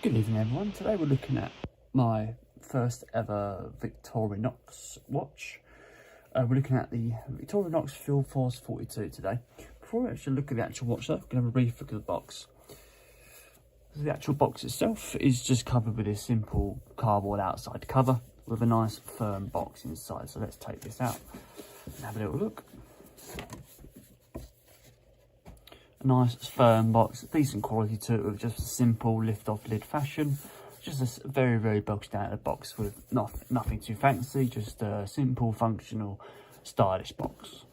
Good evening everyone, today we're looking at my first ever Victorinox watch. We're looking at the Victorinox Field Force 42 today. Before we actually look at the actual watch though, we're going to have a brief look at the box. So the actual box itself is just covered with a simple cardboard outside cover with a nice firm box inside. So let's take this out and have a little look. A nice firm box, decent quality to it with just a simple lift off lid fashion. Just a very bog standard box with nothing too fancy, just a simple, functional, stylish box.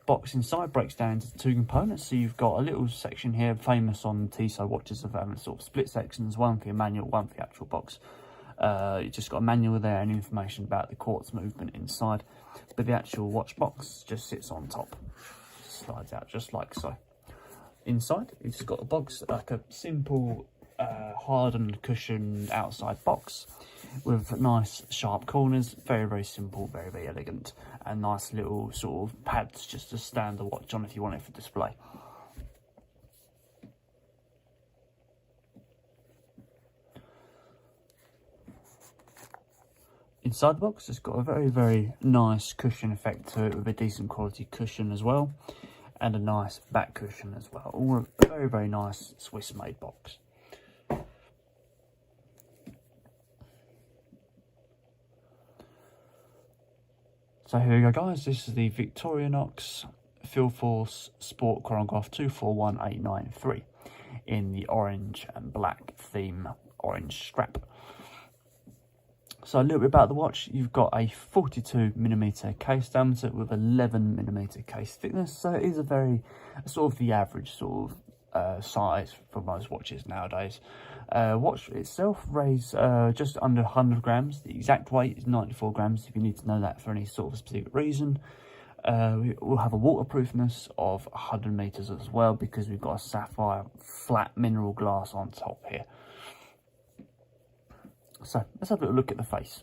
Box inside breaks down into two components. So you've got a little section here, famous on Tissot watches of having sort of split sections, one for your manual, one for the actual box. You just got a manual there and information about the quartz movement inside, but the actual watch box just sits on top, slides out just like so. Inside you've just got a box, like a simple hardened cushioned outside box with nice sharp corners, very simple, very elegant, and nice little sort of pads just to stand the watch on if you want it for display. Inside the box, it's got a very nice cushion effect to it with a decent quality cushion as well, and a nice back cushion as well. All a very nice Swiss made box. So here we go guys, this is the Victorinox Field Force Sport Chronograph 241893 in the orange and black theme, orange strap. So a little bit about the watch, you've got a 42mm case diameter with 11mm case thickness, so it is a very sort of the average sort of size for most watches nowadays. Watch itself weighs just under 100 grams, the exact weight is 94 grams if you need to know that for any sort of specific reason. We'll have a waterproofness of 100 meters as well because we've got a sapphire flat mineral glass on top here. So let's have a little look at the face.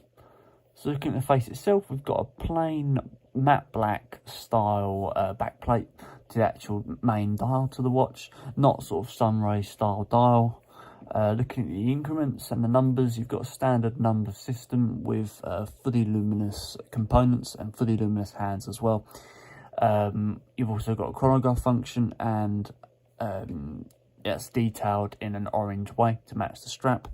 So looking at the face itself, we've got a plain matte black style back plate to the actual main dial to the watch, not sort of sunray style dial. Looking at the increments and the numbers, you've got a standard number system with fully luminous components and fully luminous hands as well. You've also got a chronograph function, and it's detailed in an orange way to match the strap.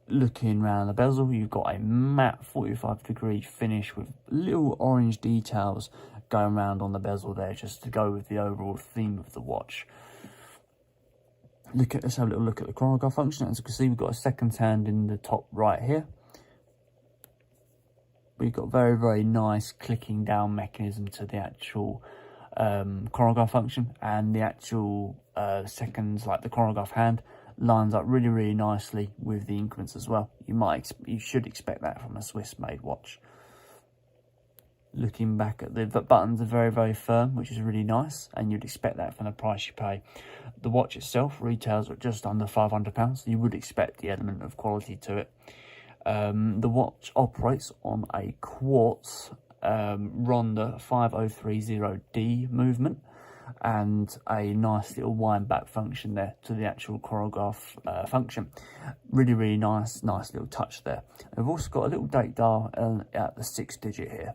Looking around the bezel, you've got a matte 45-degree finish with little orange details going around on the bezel there, just to go with the overall theme of the watch. Let's have a little look at the chronograph function. As you can see, we've got a second hand in the top right here. We've got very nice clicking down mechanism to the actual chronograph function, and the actual seconds, like the chronograph hand, lines up really nicely with the increments as well. You should expect that from a Swiss made watch. Looking back at the buttons are very firm, which is really nice, and you'd expect that from the price you pay. The watch itself retails at just under £500, so you would expect the element of quality to it. The watch operates on a quartz Ronda 5030D movement, and a nice little wind back function there to the actual chronograph function. Really nice little touch there. We've also got a little date dial at the 6 digit here,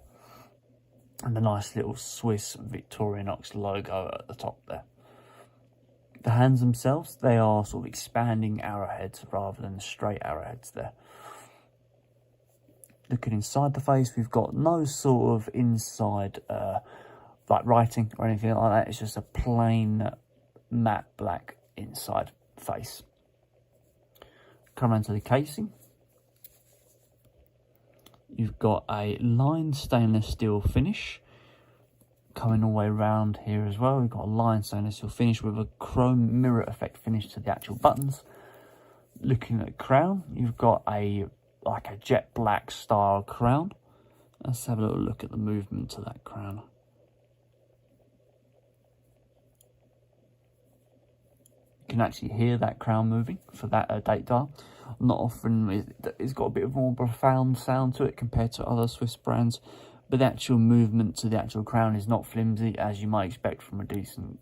and a nice little Swiss Victorinox logo at the top there. The hands themselves, they are sort of expanding arrowheads rather than straight arrowheads there. Looking inside the face, we've got no sort of inside like writing or anything like that. It's just a plain matte black inside face. Come on to the casing. You've got a lined stainless steel finish coming all the way around here as well. We've got a lined stainless steel finish with a chrome mirror effect finish to the actual buttons. Looking at the crown, you've got like a jet black style crown. Let's have a little look at the movement to that crown. You can actually hear that crown moving for that date dial. Not often, it's got a bit of more profound sound to it compared to other Swiss brands, but the actual movement to the actual crown is not flimsy, as you might expect from a decent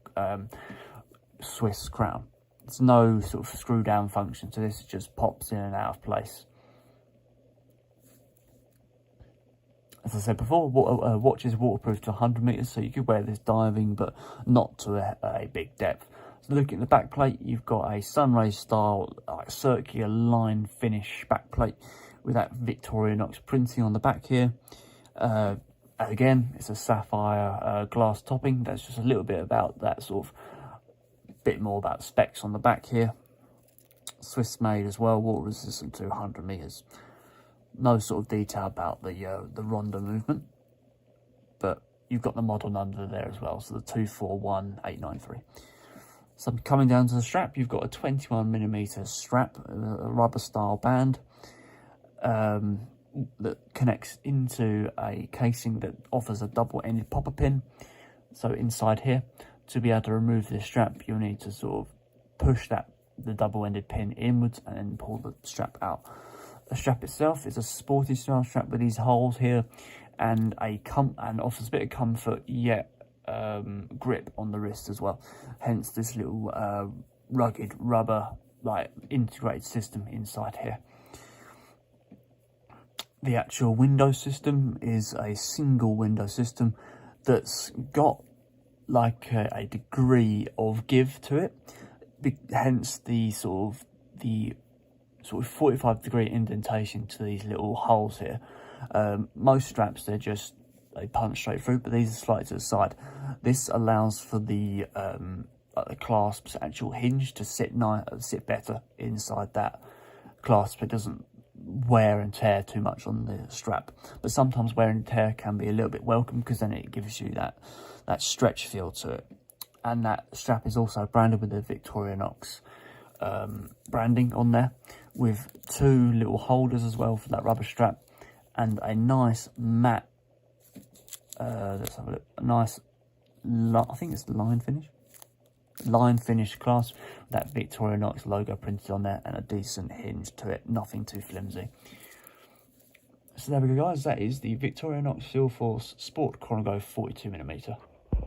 Swiss crown. There's no sort of screw down function, so this just pops in and out of place. As I said before, watch is waterproof to 100 meters, so you could wear this diving, but not to a big depth. So looking at the back plate, you've got a sunray style, like circular line finish back plate with that Victorinox printing on the back here. Again, it's a sapphire glass topping. That's just a little bit about that sort of bit more about specs on the back here. Swiss made as well, water resistant to 100 meters. No sort of detail about the Ronda movement, but you've got the model number there as well, so the 241893. So coming down to the strap, you've got a 21mm strap, a rubber style band that connects into a casing that offers a double-ended popper pin. So inside here, to be able to remove this strap, you'll need to sort of push the double-ended pin inwards and then pull the strap out. The strap itself is a sporty style strap with these holes here, and offers a bit of comfort, yet grip on the wrist as well. Hence this little rugged rubber like integrated system inside here. The actual window system is a single window system that's got like a degree of give to it. Hence the sort of 45-degree indentation to these little holes here. Most straps, they punch straight through, but these are slightly to the side. This allows for the clasp's actual hinge to sit better inside that clasp. It doesn't wear and tear too much on the strap, but sometimes wear and tear can be a little bit welcome, because then it gives you that stretch feel to it. And that strap is also branded with the Victorinox branding on there, with two little holders as well for that rubber strap, and a nice matte let's have a look, a nice I think it's line finish clasp with that Victorinox logo printed on there, and a decent hinge to it, nothing too flimsy. So there we go, guys, that is the Victorinox Feel Force Sport Chronogo 42mm.